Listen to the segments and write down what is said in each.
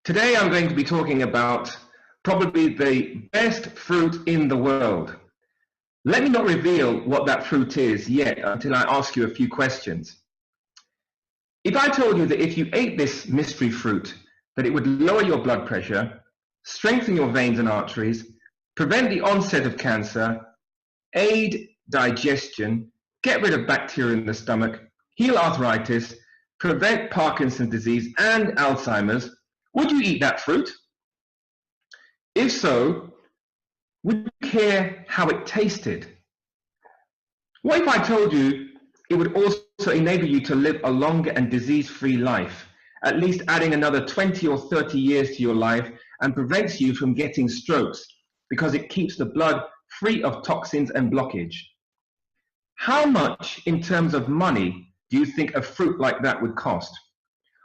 Today I'm going to be talking about probably the best fruit in the world. Let me not reveal what that fruit is yet until I ask you a few questions. If I told you that if you ate this mystery fruit, that it would lower your blood pressure, strengthen your veins and arteries, prevent the onset of cancer, aid digestion, get rid of bacteria in the stomach, heal arthritis, prevent Parkinson's disease and Alzheimer's, would you eat that fruit? If so, would you care how it tasted? What if I told you it would also enable you to live a longer and disease-free life, at least adding another 20 or 30 years to your life, and prevents you from getting strokes because it keeps the blood free of toxins and blockage? How much in terms of money do you think a fruit like that would cost?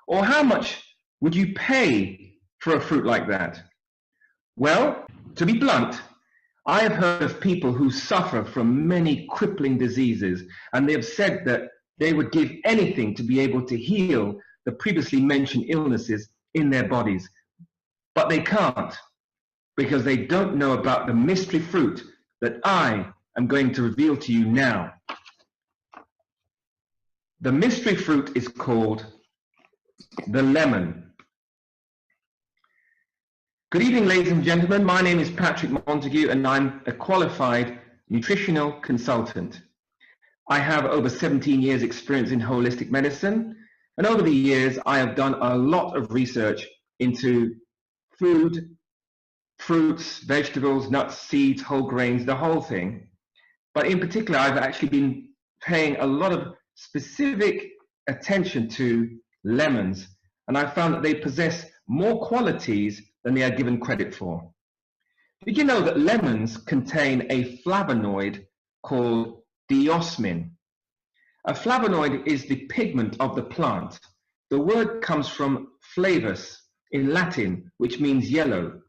Or how much would you pay for a fruit like that? Well, to be blunt, I have heard of people who suffer from many crippling diseases, and they have said that they would give anything to be able to heal the previously mentioned illnesses in their bodies. But they can't, because they don't know about the mystery fruit that I am going to reveal to you now. The mystery fruit is called the lemon. Good evening, ladies and gentlemen. My name is Patrick Montague, and I'm a qualified nutritional consultant. I have over 17 years experience in holistic medicine, and over the years, I have done a lot of research into food, fruits, vegetables, nuts, seeds, whole grains, the whole thing. But in particular, I've actually been paying a lot of specific attention to lemons, and I found that they possess more qualities than they are given credit for. Did you know that lemons contain a flavonoid called diosmin? A flavonoid is the pigment of the plant. The word comes from flavus in Latin, which means yellow.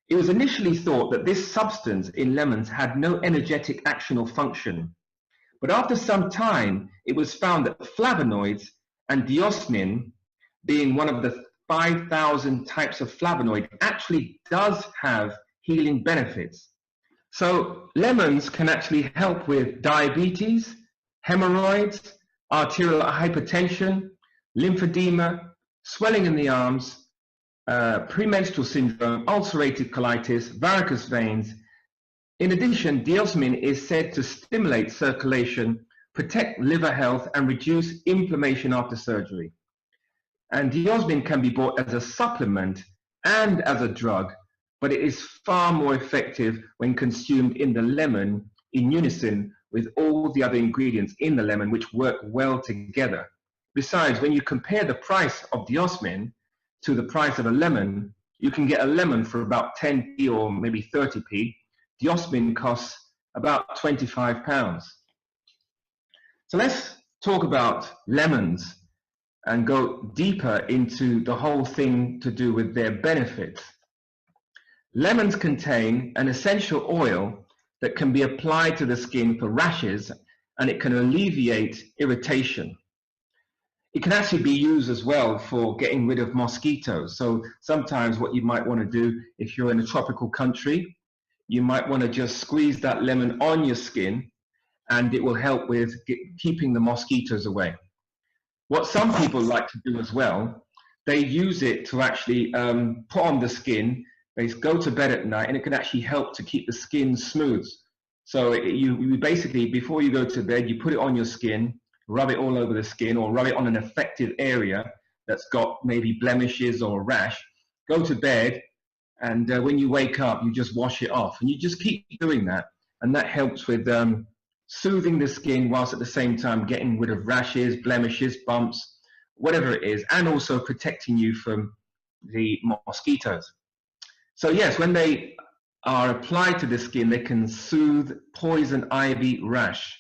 It was initially thought that this substance in lemons had no energetic action or function. But after some time, it was found that flavonoids and diosmin, being one of the 5,000 types of flavonoid, actually does have healing benefits. So lemons can actually help with diabetes, hemorrhoids, arterial hypertension, lymphedema, swelling in the arms, premenstrual syndrome, ulcerative colitis, varicose veins. In addition, diosmin is said to stimulate circulation, protect liver health, and reduce inflammation after surgery. And diosmin can be bought as a supplement and as a drug, but it is far more effective when consumed in the lemon in unison with all the other ingredients in the lemon, which work well together. Besides, when you compare the price of diosmin to the price of a lemon, you can get a lemon for about 10p or maybe 30p. Diosmin costs about £25. So let's talk about lemons and go deeper into the whole thing to do with their benefits. Lemons contain an essential oil that can be applied to the skin for rashes, and it can alleviate irritation. It can actually be used as well for getting rid of mosquitoes. So sometimes what you might want to do if you're in a tropical country, you might want to just squeeze that lemon on your skin, and it will help with keeping the mosquitoes away. What some people like to do as well, they use it to actually put on the skin. They go to bed at night, and it can actually help to keep the skin smooth. So you basically, before you go to bed, you put it on your skin, rub it all over the skin, or rub it on an affected area that's got maybe blemishes or a rash. Go to bed, and when you wake up, you just wash it off. And you just keep doing that, and that helps with soothing the skin whilst at the same time getting rid of rashes, blemishes, bumps, whatever it is, and also protecting you from the mosquitoes. So yes, when they are applied to the skin, they can soothe poison ivy rash.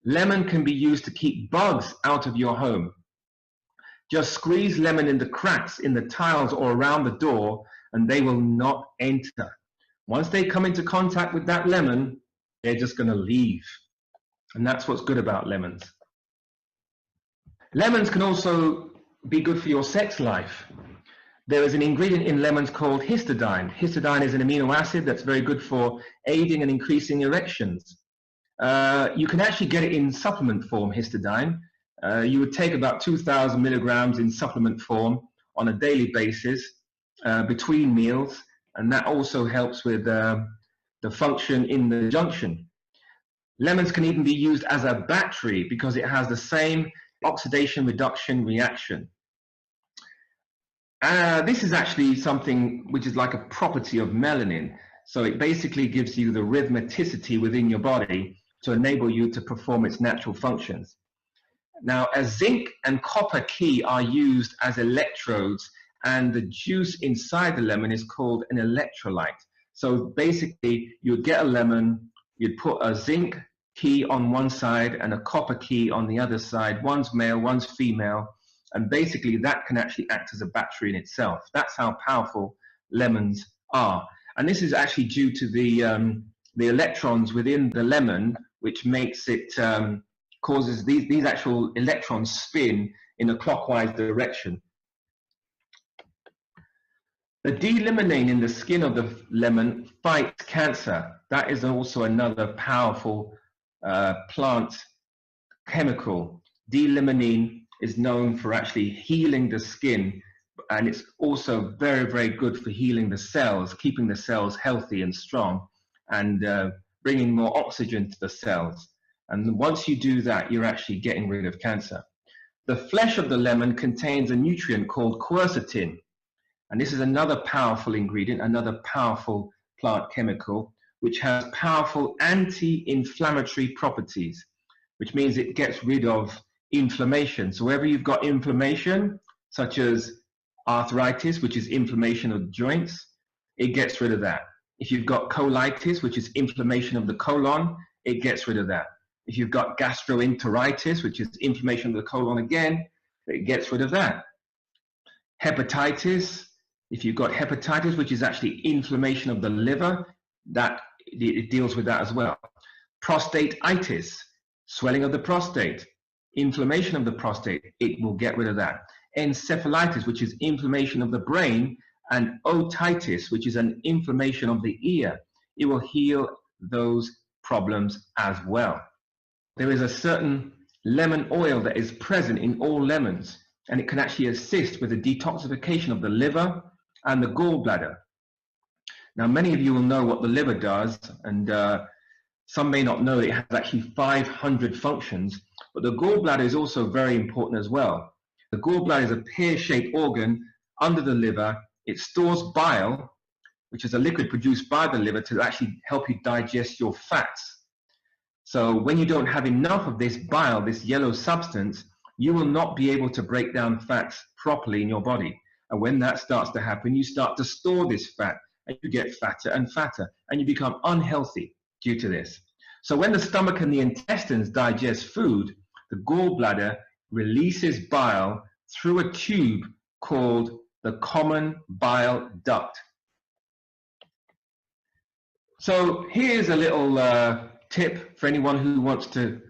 Lemon can be used to keep bugs out of your home. Just squeeze lemon in the cracks in the tiles or around the door, and they will not enter. Once they come into contact with that lemon, they're just going to leave. And that's what's good about lemons. Lemons can also be good for your sex life. There is an ingredient in lemons called histidine. Histidine is an amino acid that's very good for aiding and increasing erections. You can actually get it in supplement form, histidine. You would take about 2,000 milligrams in supplement form on a daily basis between meals, and that also helps with the function in the junction. Lemons can even be used as a battery because it has the same oxidation reduction reaction. This is actually something which is like a property of melanin. So it basically gives you the rhythmicity within your body to enable you to perform its natural functions. Now, a zinc and copper key are used as electrodes, and the juice inside the lemon is called an electrolyte. So basically, you'd get a lemon, you'd put a zinc key on one side and a copper key on the other side. One's male, one's female. And basically that can actually act as a battery in itself. That's how powerful lemons are. And this is actually due to the electrons within the lemon, which makes it, causes these actual electrons spin in a clockwise direction. The D-limonene in the skin of the lemon fights cancer. That is also another powerful plant chemical. D-limonene is known for actually healing the skin, and it's also very, very good for healing the cells, keeping the cells healthy and strong, and bringing more oxygen to the cells. And once you do that, you're actually getting rid of cancer. The flesh of the lemon contains a nutrient called quercetin, and this is another powerful ingredient, another powerful plant chemical, which has powerful anti-inflammatory properties, which means it gets rid of inflammation. So wherever you've got inflammation, such as arthritis, which is inflammation of the joints, it gets rid of that. If you've got colitis, which is inflammation of the colon, it gets rid of that. If you've got gastroenteritis, which is inflammation of the colon again, it gets rid of that. Hepatitis, if you've got hepatitis, which is actually inflammation of the liver, that it deals with that as well. Prostatitis, swelling of the prostate, inflammation of the prostate, it will get rid of that. Encephalitis, which is inflammation of the brain, and otitis, which is an inflammation of the ear, it will heal those problems as well. There is a certain lemon oil that is present in all lemons, and it can actually assist with the detoxification of the liver and the gallbladder. Now, many of you will know what the liver does, and some may not know it has actually 500 functions, but the gallbladder is also very important as well. The gallbladder is a pear-shaped organ under the liver. It stores bile, which is a liquid produced by the liver to actually help you digest your fats. So when you don't have enough of this bile, this yellow substance, you will not be able to break down fats properly in your body. And when that starts to happen, you start to store this fat, and you get fatter and fatter, and you become unhealthy due to this. So when the stomach and the intestines digest food, the gallbladder releases bile through a tube called the common bile duct. So here's a little tip for anyone who wants to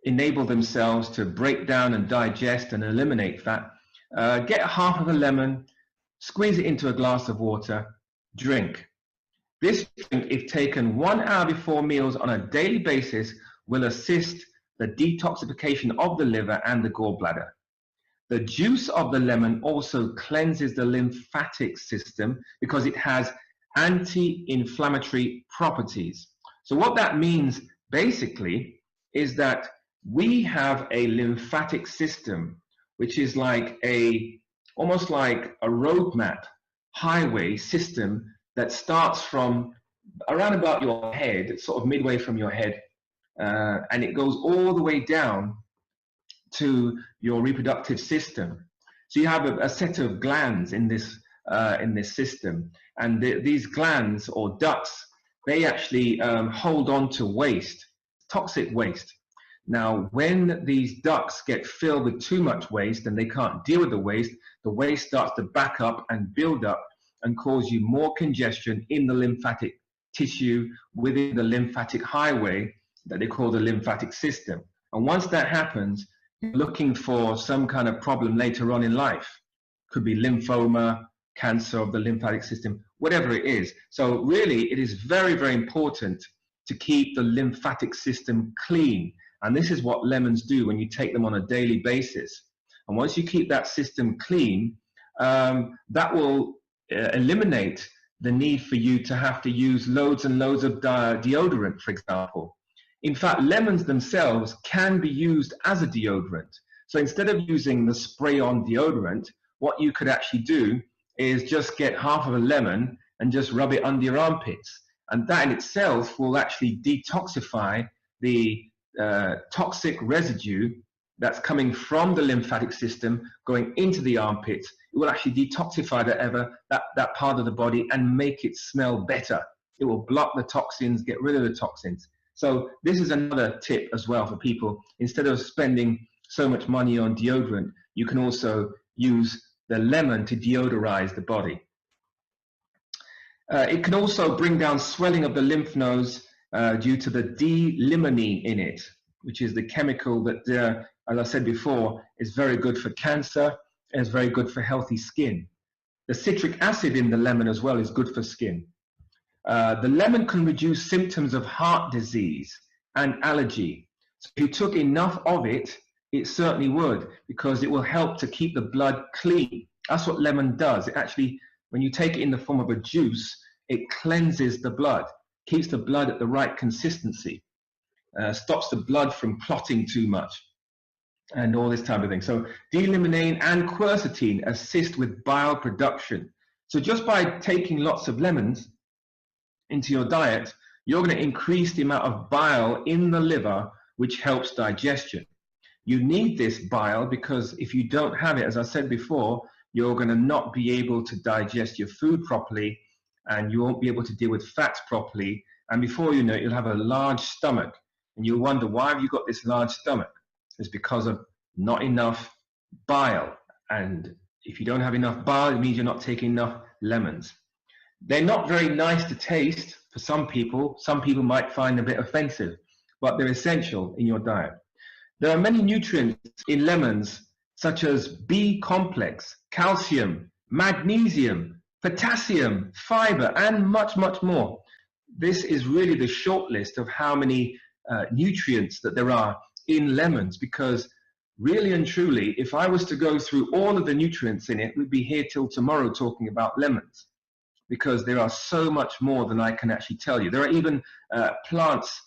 enable themselves to break down and digest and eliminate fat. Get half of a lemon, squeeze it into a glass of water, drink. This drink, if taken 1 hour before meals on a daily basis, will assist the detoxification of the liver and the gallbladder. The juice of the lemon also cleanses the lymphatic system because it has anti-inflammatory properties. So what that means basically is that we have a lymphatic system, which is like almost like a roadmap, highway system that starts from around about your head, sort of midway from your head, and it goes all the way down to your reproductive system. So you have a set of glands in this system, and these glands or ducts, they actually hold on to waste, toxic waste. Now, when these ducts get filled with too much waste and they can't deal with the waste starts to back up and build up and cause you more congestion in the lymphatic tissue within the lymphatic highway that they call the lymphatic system. And once that happens, you're looking for some kind of problem later on in life. Could be lymphoma, cancer of the lymphatic system, whatever it is. So really, it is very, very important to keep the lymphatic system clean. And this is what lemons do when you take them on a daily basis. And once you keep that system clean, that will eliminate the need for you to have to use loads and loads of deodorant, for example. In fact, lemons themselves can be used as a deodorant. So instead of using the spray-on deodorant, what you could actually do is just get half of a lemon and just rub it under your armpits. And that in itself will actually detoxify the toxic residue that's coming from the lymphatic system going into the armpits. It will actually detoxify that part of the body and make it smell better. It will block the toxins, get rid of the toxins. So this is another tip as well for people. Instead of spending so much money on deodorant, you can also use the lemon to deodorize the body. It can also bring down swelling of the lymph nodes due to the D-limonene in it, which is the chemical that, as I said before, is very good for cancer and is very good for healthy skin. The citric acid in the lemon as well is good for skin. The lemon can reduce symptoms of heart disease and allergy. So if you took enough of it, it certainly would, because it will help to keep the blood clean. That's what lemon does. It actually, when you take it in the form of a juice, it cleanses the blood, keeps the blood at the right consistency, stops the blood from clotting too much, and all this type of thing. So D-limonene and quercetin assist with bile production. So just by taking lots of lemons into your diet, you're going to increase the amount of bile in the liver, which helps digestion. You need this bile because if you don't have it, as I said before, you're going to not be able to digest your food properly, and you won't be able to deal with fats properly. And before you know it, you'll have a large stomach. And you'll wonder, why have you got this large stomach? It's because of not enough bile. And if you don't have enough bile, it means you're not taking enough lemons. They're not very nice to taste for some people. Some people might find a bit offensive, but they're essential in your diet. There are many nutrients in lemons, such as B complex, calcium, magnesium, potassium, fiber, and much, much more. This is really the short list of how many nutrients that there are in lemons, because really and truly, if I was to go through all of the nutrients in it, we'd be here till tomorrow talking about lemons, because there are so much more than I can actually tell you. There are even plants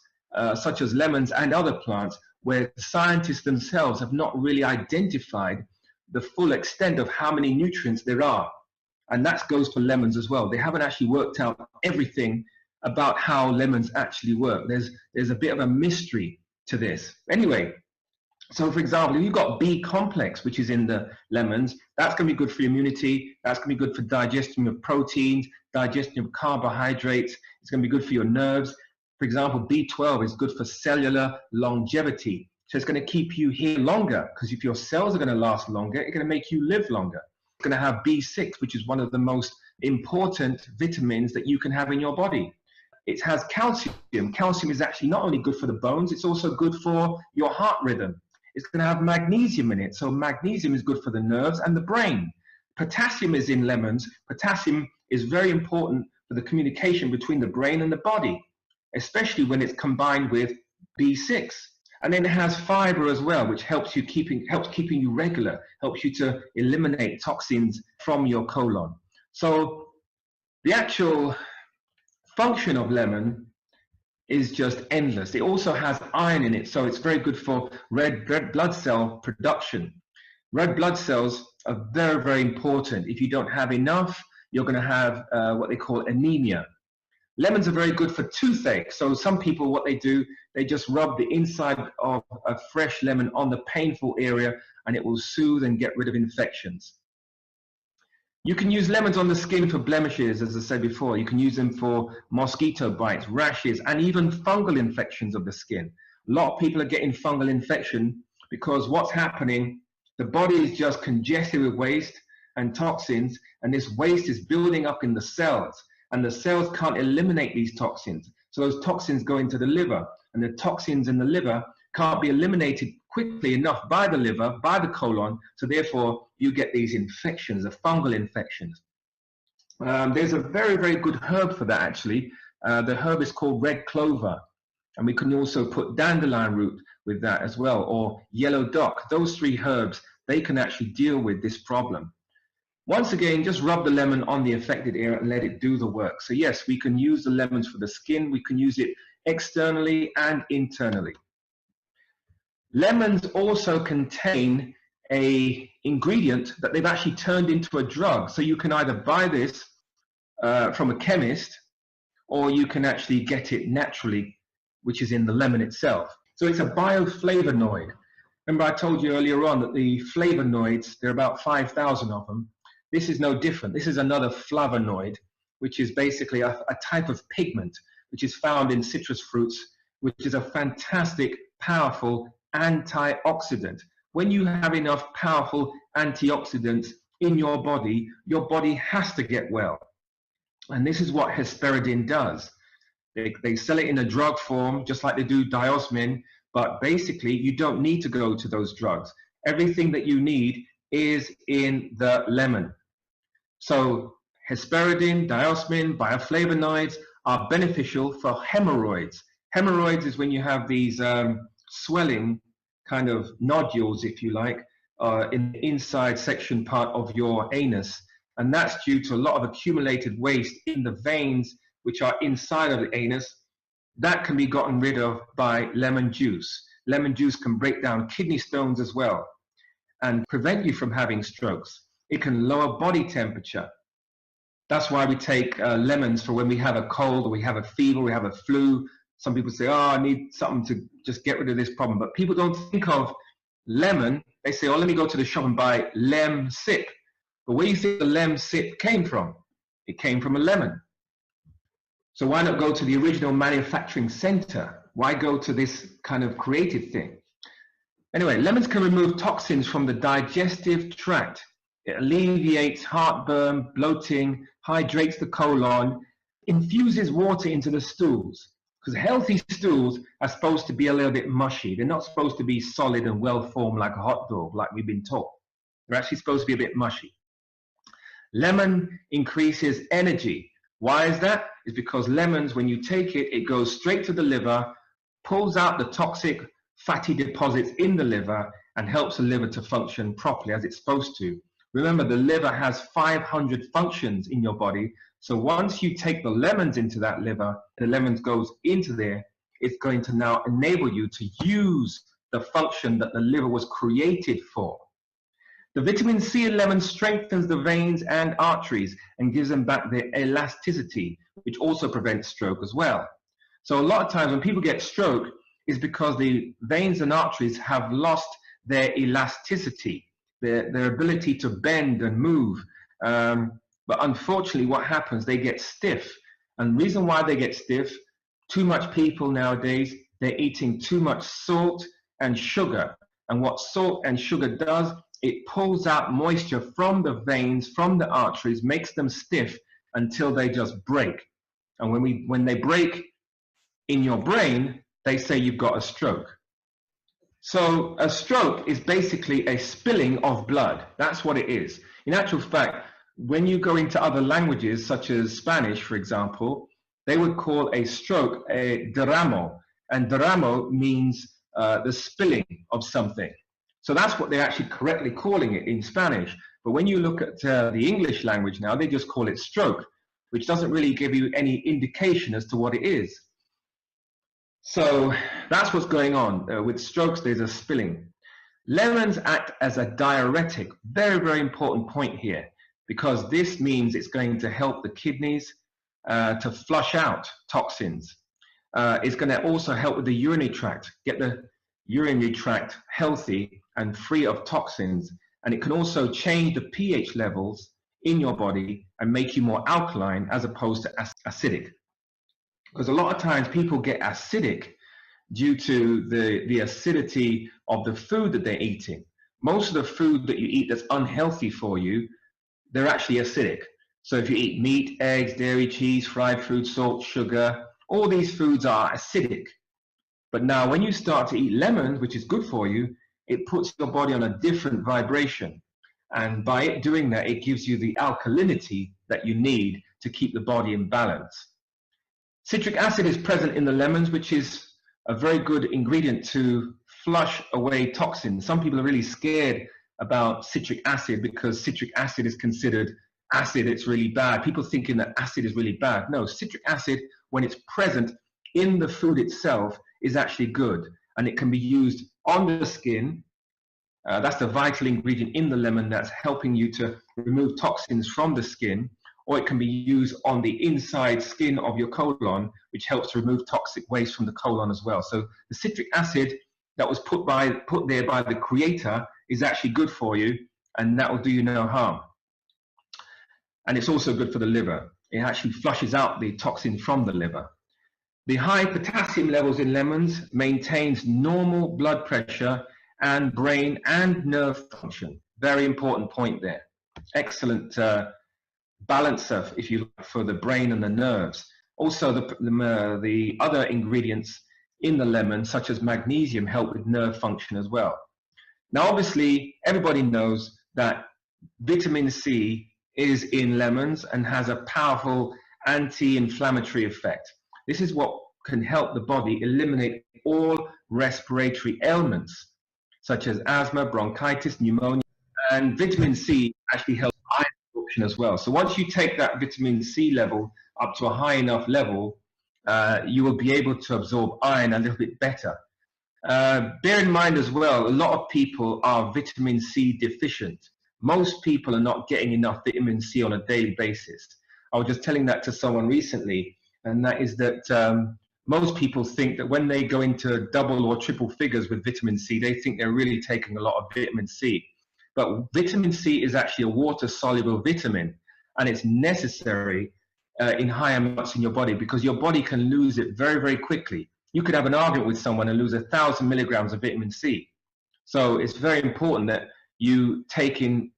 such as lemons and other plants where scientists themselves have not really identified the full extent of how many nutrients there are. And that goes for lemons as well. They haven't actually worked out everything about how lemons actually work. There's a bit of a mystery to this. Anyway, so for example, if you've got B complex, which is in the lemons, that's going to be good for your immunity. That's going to be good for digestion of proteins, digestion of carbohydrates. It's going to be good for your nerves. For example, B12 is good for cellular longevity. So it's going to keep you here longer, because if your cells are going to last longer, it's going to make you live longer. It's going to have B6, which is one of the most important vitamins that you can have in your body. It has calcium. Calcium is actually not only good for the bones, it's also good for your heart rhythm. It's going to have magnesium in it. So magnesium is good for the nerves and the brain. Potassium is in lemons. Potassium is very important for the communication between the brain and the body, especially when it's combined with B6. And then it has fiber as well, which helps keeping you regular, helps you to eliminate toxins from your colon. So the actual function of lemon is just endless. It also has iron in it, so it's very good for red blood cell production. Red blood cells are very, very important. If you don't have enough, you're going to have what they call anemia. Lemons are very good for toothache. So some people, what they do, they just rub the inside of a fresh lemon on the painful area, and it will soothe and get rid of infections. You can use lemons on the skin for blemishes, as I said before. You can use them for mosquito bites, rashes, and even fungal infections of the skin. A lot of people are getting fungal infection because what's happening, the body is just congested with waste and toxins, and this waste is building up in the cells, and the cells can't eliminate these toxins. So those toxins go into the liver, and the toxins in the liver can't be eliminated quickly enough by the liver, by the colon, so therefore you get these infections, the fungal infections. There's a very, very good herb for that, actually. The herb is called red clover. And we can also put dandelion root with that as well, or yellow dock. Those three herbs, they can actually deal with this problem. Once again, just rub the lemon on the affected area and let it do the work. So yes, we can use the lemons for the skin. We can use it externally and internally. Lemons also contain an ingredient that they've actually turned into a drug. So you can either buy this from a chemist, or you can actually get it naturally, which is in the lemon itself. So it's a bioflavonoid. Remember I told you earlier on that the flavonoids, there are about 5,000 of them. This is no different. This is another flavonoid, which is basically a type of pigment which is found in citrus fruits, which is a fantastic, powerful antioxidant. When you have enough powerful antioxidants in your body has to get well. And this is what hesperidin does. They sell it in a drug form, just like they do diosmin, but basically you don't need to go to those drugs. Everything that you need is in the lemon. So hesperidin, diosmin, bioflavonoids are beneficial for hemorrhoids. Hemorrhoids is when you have these swelling kind of nodules, if you like, in the inside section part of your anus. And that's due to a lot of accumulated waste in the veins, which are inside of the anus. That can be gotten rid of by lemon juice. Lemon juice can break down kidney stones as well and prevent you from having strokes. It can lower body temperature. That's why we take lemons for when we have a cold, or we have a fever, we have a flu. Some people say, oh, I need something to just get rid of this problem. But people don't think of lemon. They say, oh, let me go to the shop and buy Lemsip. But where do you think the Lemsip came from? It came from a lemon. So why not go to the original manufacturing center? Why go to this kind of creative thing? Anyway, lemons can remove toxins from the digestive tract. It alleviates heartburn, bloating, hydrates the colon, infuses water into the stools. Because healthy stools are supposed to be a little bit mushy. They're not supposed to be solid and well-formed like a hot dog, like we've been taught. They're actually supposed to be a bit mushy. Lemon increases energy. Why is that? It's because lemons, when you take it, it goes straight to the liver, pulls out the toxic fatty deposits in the liver, and helps the liver to function properly as it's supposed to. Remember, the liver has 500 functions in your body. So once you take the lemons into that liver, the lemons goes into there, it's going to now enable you to use the function that the liver was created for. The vitamin C in lemon strengthens the veins and arteries and gives them back their elasticity, which also prevents stroke as well. So a lot of times when people get stroke, it's because the veins and arteries have lost their elasticity, their ability to bend and move. But unfortunately, what happens, they get stiff. And the reason why they get stiff, too much people nowadays, they're eating too much salt and sugar. And what salt and sugar does, it pulls out moisture from the veins, from the arteries, makes them stiff until they just break. And when they break in your brain, they say you've got a stroke. So a stroke is basically a spilling of blood. That's what it is. In actual fact, when you go into other languages, such as Spanish, for example, they would call a stroke a derramo. And derramo means the spilling of something. So that's what they're actually correctly calling it in Spanish. But when you look at the English language now, they just call it stroke, which doesn't really give you any indication as to what it is. So that's what's going on. With strokes, there's a spilling. Lemons act as a diuretic. Very, very important point here, because this means it's going to help the kidneys to flush out toxins. It's going to also help with the urinary tract, get the urinary tract healthy and free of toxins. And it can also change the pH levels in your body and make you more alkaline as opposed to acidic. Because a lot of times people get acidic due to the acidity of the food that they're eating. Most of the food that you eat that's unhealthy for you, they're actually acidic. So if you eat meat, eggs, dairy, cheese, fried food, salt, sugar, all these foods are acidic. But now when you start to eat lemons, which is good for you, it puts your body on a different vibration. And by it doing that, it gives you the alkalinity that you need to keep the body in balance. Citric acid is present in the lemons, which is a very good ingredient to flush away toxins. Some people are really scared about citric acid because citric acid is considered acid, it's really bad. People thinking that acid is really bad. No, citric acid, when it's present in the food itself, is actually good. And it can be used on the skin. That's the vital ingredient in the lemon that's helping you to remove toxins from the skin. Or it can be used on the inside skin of your colon, which helps to remove toxic waste from the colon as well. So the citric acid that was put there by the creator is actually good for you, and that will do you no harm. And it's also good for the liver. It actually flushes out the toxin from the liver. The high potassium levels in lemons maintains normal blood pressure and brain and nerve function. Very important point there. Excellent balancer, if you like, for the brain and the nerves. Also, the other ingredients in the lemon, such as magnesium, help with nerve function as well. Now, obviously, everybody knows that vitamin C is in lemons and has a powerful anti-inflammatory effect. This is what can help the body eliminate all respiratory ailments, such as asthma, bronchitis, pneumonia, and vitamin C actually helps iron absorption as well. So once you take that vitamin C level up to a high enough level, you will be able to absorb iron a little bit better. Bear in mind as well, a lot of people are vitamin C deficient. Most people are not getting enough vitamin C on a daily basis. I was just telling that to someone recently, and that is that most people think that when they go into double or triple figures with vitamin C, they think they're really taking a lot of vitamin C. But vitamin C is actually a water-soluble vitamin, and it's necessary in high amounts in your body because your body can lose it very, very quickly. You could have an argument with someone and lose 1,000 milligrams of vitamin C. So it's very important that you take in,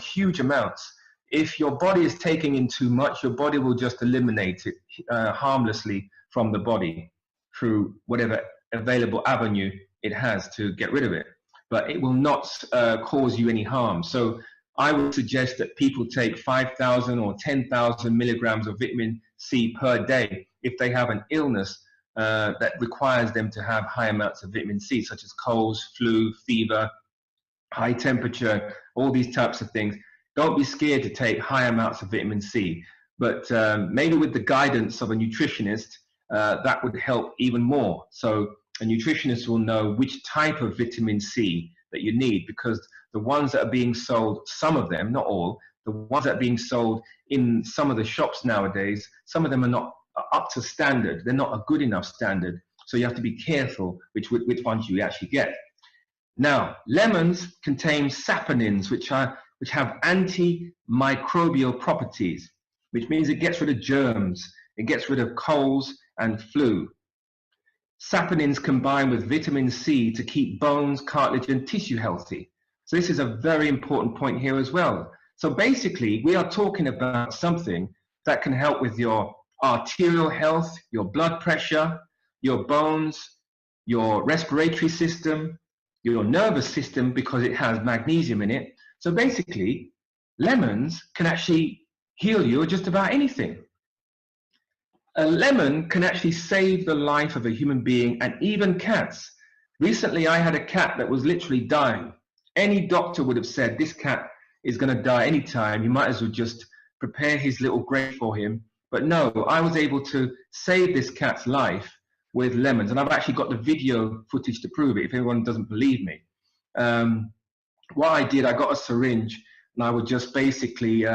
huge amounts. If your body is taking in too much, your body will just eliminate it harmlessly from the body through whatever available avenue it has to get rid of it. But it will not cause you any harm. So I would suggest that people take 5,000 or 10,000 milligrams of vitamin C per day if they have an illness that requires them to have high amounts of vitamin C, such as colds, flu, fever, high temperature, all these types of things. Don't be scared to take high amounts of vitamin C, but maybe with the guidance of a nutritionist, that would help even more. So a nutritionist will know which type of vitamin C that you need, because the ones that are being sold, some of them, not all, the ones that are being sold in some of the shops nowadays, some of them are not up to standard. They're not a good enough standard. So you have to be careful which ones you actually get. Now, lemons contain saponins, which have antimicrobial properties, which means it gets rid of germs. It gets rid of colds and flu. Saponins combine with vitamin C to keep bones, cartilage, and tissue healthy. So this is a very important point here as well. So basically, we are talking about something that can help with your arterial health, your blood pressure, your bones, your respiratory system, your nervous system, because it has magnesium in it. So basically, lemons can actually heal you of just about anything. A lemon can actually save the life of a human being and even cats. Recently, I had a cat that was literally dying. Any doctor would have said, this cat is going to die anytime. You might as well just prepare his little grave for him. But no, I was able to save this cat's life with lemons. And I've actually got the video footage to prove it, if anyone doesn't believe me. What I did, I got a syringe, and I would just basically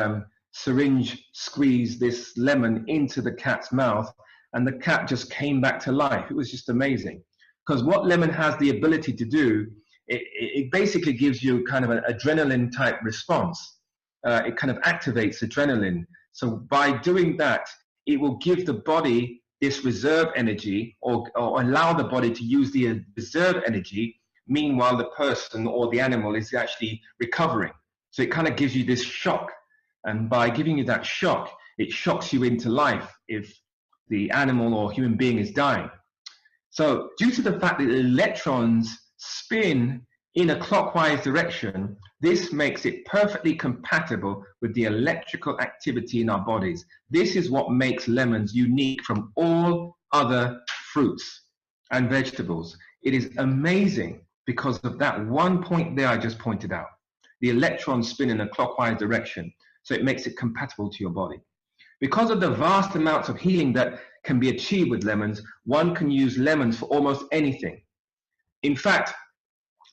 syringe squeeze this lemon into the cat's mouth, and the cat just came back to life. It was just amazing. Because what lemon has the ability to do, it basically gives you kind of an adrenaline type response. It kind of activates adrenaline. So by doing that, it will give the body this reserve energy, or allow the body to use the reserve energy. Meanwhile, the person or the animal is actually recovering. So it kind of gives you this shock. And by giving you that shock, it shocks you into life if the animal or human being is dying. So due to the fact that the electrons spin in a clockwise direction, this makes it perfectly compatible with the electrical activity in our bodies. This is what makes lemons unique from all other fruits and vegetables. It is amazing because of that one point there I just pointed out. The electrons spin in a clockwise direction, so it makes it compatible to your body. Because of the vast amounts of healing that can be achieved with lemons, one can use lemons for almost anything. In fact,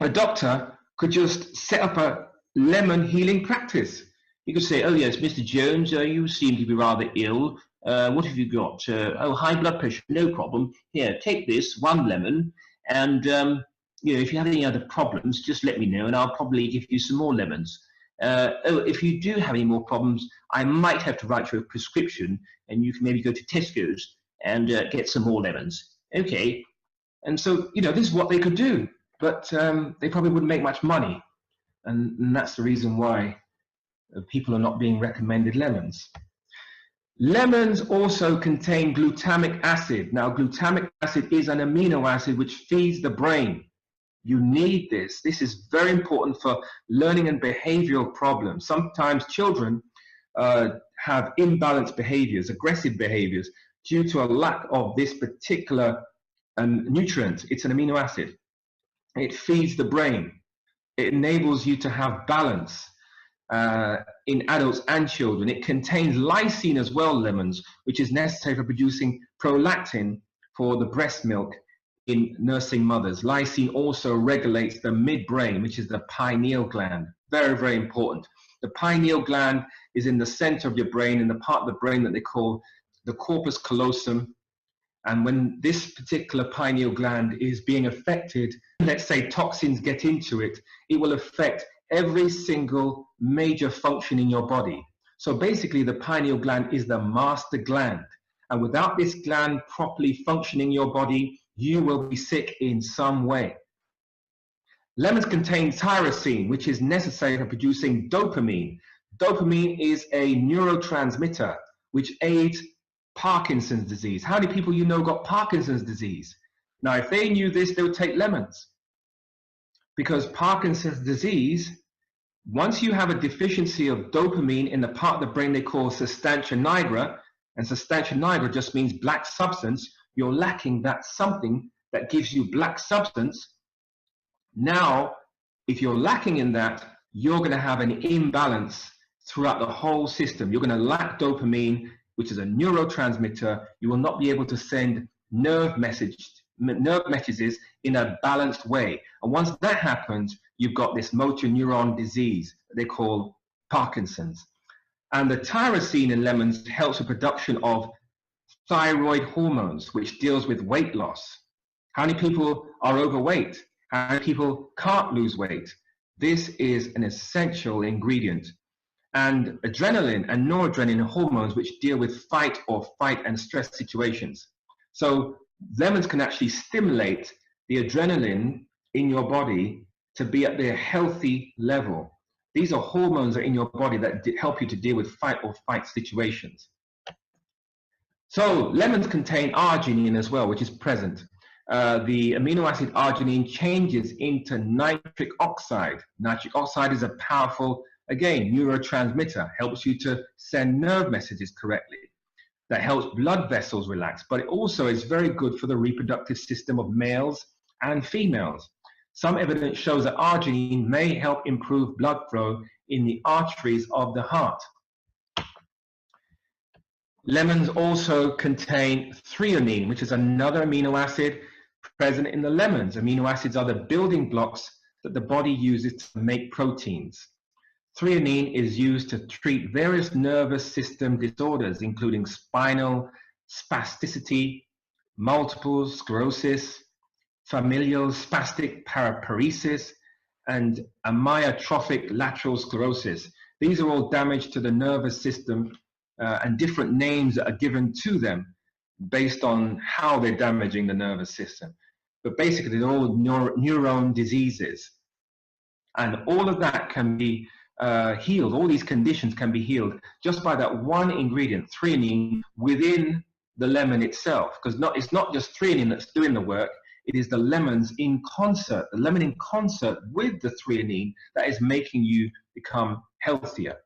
a doctor could just set up a lemon healing practice. You could say, oh yes, Mr. Jones, you seem to be rather ill. What have you got? Oh, high blood pressure, no problem. Here, take this, one lemon, and you know, if you have any other problems, just let me know, and I'll probably give you some more lemons. Oh, if you do have any more problems, I might have to write you a prescription, and you can maybe go to Tesco's and get some more lemons. Okay. And so, you know, this is what they could do, but they probably wouldn't make much money. And that's the reason why people are not being recommended lemons. Lemons also contain glutamic acid. Now, glutamic acid is an amino acid which feeds the brain. You need this. This is very important for learning and behavioral problems. Sometimes children have imbalanced behaviors, aggressive behaviors, due to a lack of this particular nutrient. It's an amino acid. It feeds the brain. It enables you to have balance in adults and children. It contains lysine as well, lemons, which is necessary for producing prolactin for the breast milk in nursing mothers. Lysine also regulates the midbrain, which is the pineal gland. Very, very important. The pineal gland is in the center of your brain, in the part of the brain that they call the corpus callosum. And when this particular pineal gland is being affected, let's say toxins get into it, it will affect every single major function in your body. So basically, the pineal gland is the master gland. And without this gland properly functioning in your body, you will be sick in some way. Lemons contain tyrosine, which is necessary for producing dopamine. Dopamine is a neurotransmitter which aids Parkinson's disease. How many people you know got Parkinson's disease? Now, if they knew this, they would take lemons. Because Parkinson's disease, once you have a deficiency of dopamine in the part of the brain they call substantia nigra, and substantia nigra just means black substance, you're lacking that something that gives you black substance. Now, if you're lacking in that, you're going to have an imbalance throughout the whole system. You're going to lack dopamine, which is a neurotransmitter. You will not be able to send nerve messages in a balanced way. And once that happens, you've got this motor neuron disease that they call Parkinson's. And the tyrosine in lemons helps with production of thyroid hormones, which deals with weight loss. How many people are overweight? How many people can't lose weight? This is an essential ingredient. And adrenaline and noradrenaline hormones, which deal with fight and stress situations. So lemons can actually stimulate the adrenaline in your body to be at their healthy level. These are hormones that are in your body that help you to deal with fight situations. So lemons contain arginine as well, which is present. The amino acid arginine changes into nitric oxide. Nitric oxide is a powerful, again, neurotransmitter, helps you to send nerve messages correctly. That helps blood vessels relax, but it also is very good for the reproductive system of males and females. Some evidence shows that arginine may help improve blood flow in the arteries of the heart. Lemons also contain threonine, which is another amino acid present in the lemons. Amino acids are the building blocks that the body uses to make proteins. Threonine is used to treat various nervous system disorders, including spinal spasticity, multiple sclerosis, familial spastic paraparesis, and amyotrophic lateral sclerosis. These are all damage to the nervous system, and different names that are given to them based on how they're damaging the nervous system. But basically, they're all neuron diseases. And all of that can be healed. All these conditions can be healed just by that one ingredient, threonine, within the lemon itself. Because it's not just threonine that's doing the work. It is the lemons in concert, the lemon in concert with the threonine that is making you become healthier.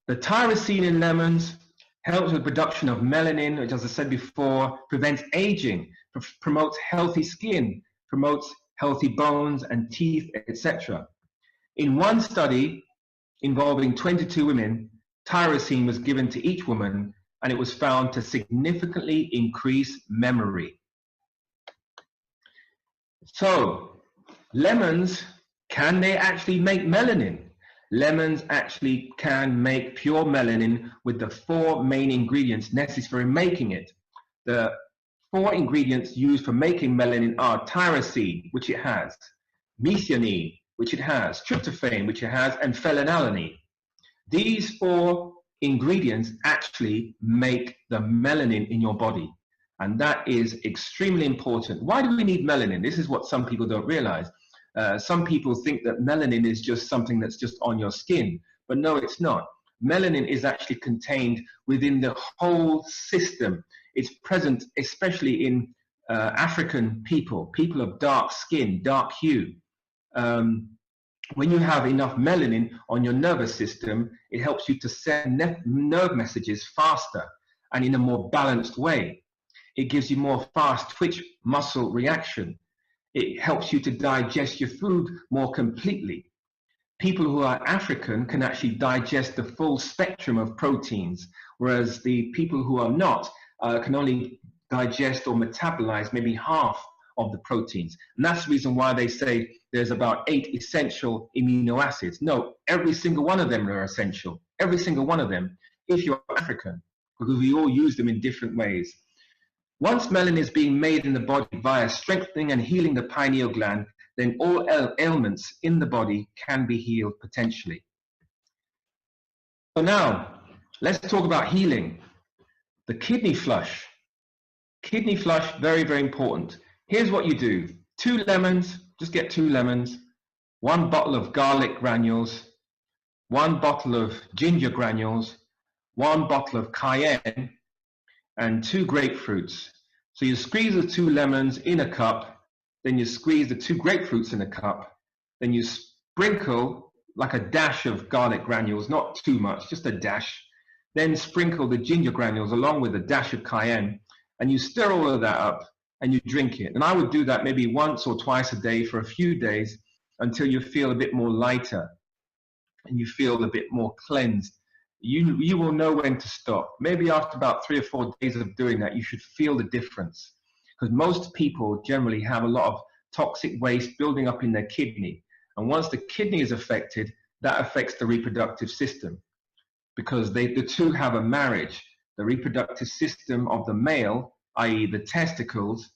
The tyrosine in lemons helps with production of melanin, which, as I said before, prevents aging, promotes healthy skin, promotes healthy bones and teeth, etc. In one study involving 22 women, tyrosine was given to each woman, and it was found to significantly increase memory. So, lemons, can they actually make melanin? Lemons actually can make pure melanin with the 4 main ingredients necessary for making it. The 4 ingredients used for making melanin are tyrosine, which it has, methionine, which it has, tryptophan, which it has, and phenylalanine. These 4 ingredients actually make the melanin in your body, and that is extremely important. Why do we need melanin? This is what some people don't realize. Some people think that melanin is just something that's just on your skin, but no, it's not. Melanin is actually contained within the whole system. It's present especially in African people, people of dark skin, dark hue. When you have enough melanin on your nervous system, it helps you to send nerve messages faster and in a more balanced way. It gives you more fast twitch muscle reaction. It helps you to digest your food more completely. People who are African can actually digest the full spectrum of proteins, whereas the people who are not can only digest or metabolize maybe half of the proteins. And that's the reason why they say there's about 8 essential amino acids. No, every single one of them are essential. Every single one of them, if you're African, because we all use them in different ways. Once melanin is being made in the body via strengthening and healing the pineal gland, then all ailments in the body can be healed potentially. So now, let's talk about healing. The kidney flush. Kidney flush, very, very important. Here's what you do. 2 lemons, just get 2 lemons, 1 bottle of garlic granules, 1 bottle of ginger granules, 1 bottle of cayenne, and 2 grapefruits. So you squeeze the 2 lemons in a cup, then you squeeze the 2 grapefruits in a cup, then you sprinkle like a dash of garlic granules, not too much, just a dash, then sprinkle the ginger granules along with a dash of cayenne, and you stir all of that up and you drink it. And I would do that maybe once or twice a day for a few days until you feel a bit more lighter and you feel a bit more cleansed. You will know when to stop. Maybe after about 3 or 4 days of doing that, you should feel the difference. Because most people generally have a lot of toxic waste building up in their kidney. And once the kidney is affected, that affects the reproductive system. Because the two have a marriage. The reproductive system of the male, i.e. the testicles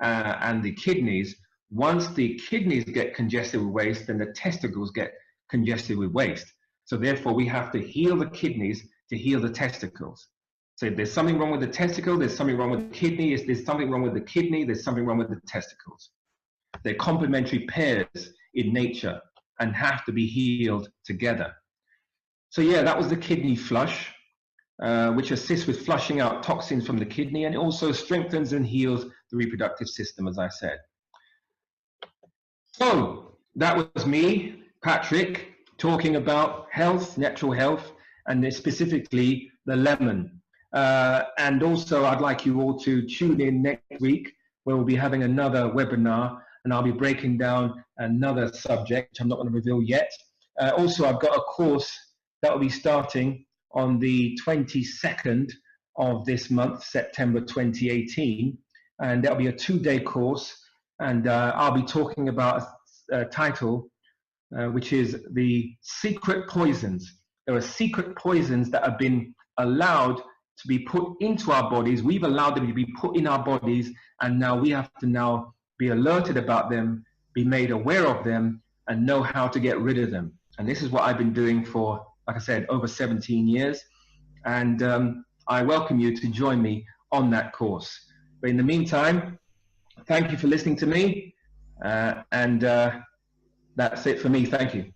and the kidneys, once the kidneys get congested with waste, then the testicles get congested with waste. So therefore, we have to heal the kidneys to heal the testicles. So if there's something wrong with the testicle, there's something wrong with the kidney. If there's something wrong with the kidney, there's something wrong with the testicles. They're complementary pairs in nature and have to be healed together. So yeah, that was the kidney flush, which assists with flushing out toxins from the kidney, and it also strengthens and heals the reproductive system, as I said. So that was me, Patrick, talking about health, natural health, and specifically the lemon. And also I'd like you all to tune in next week where we'll be having another webinar, and I'll be breaking down another subject, which I'm not going to reveal yet. Also, I've got a course that will be starting on the 22nd of this month, September 2018, and that'll be a 2-day course, and I'll be talking about a title which is the secret poisons. There are secret poisons that have been allowed to be put into our bodies. We've allowed them to be put in our bodies, and now we have to now be alerted about them, be made aware of them, and know how to get rid of them. And this is what I've been doing for, like I said, over 17 years. And I welcome you to join me on that course. But in the meantime, thank you for listening to me. That's it for me. Thank you.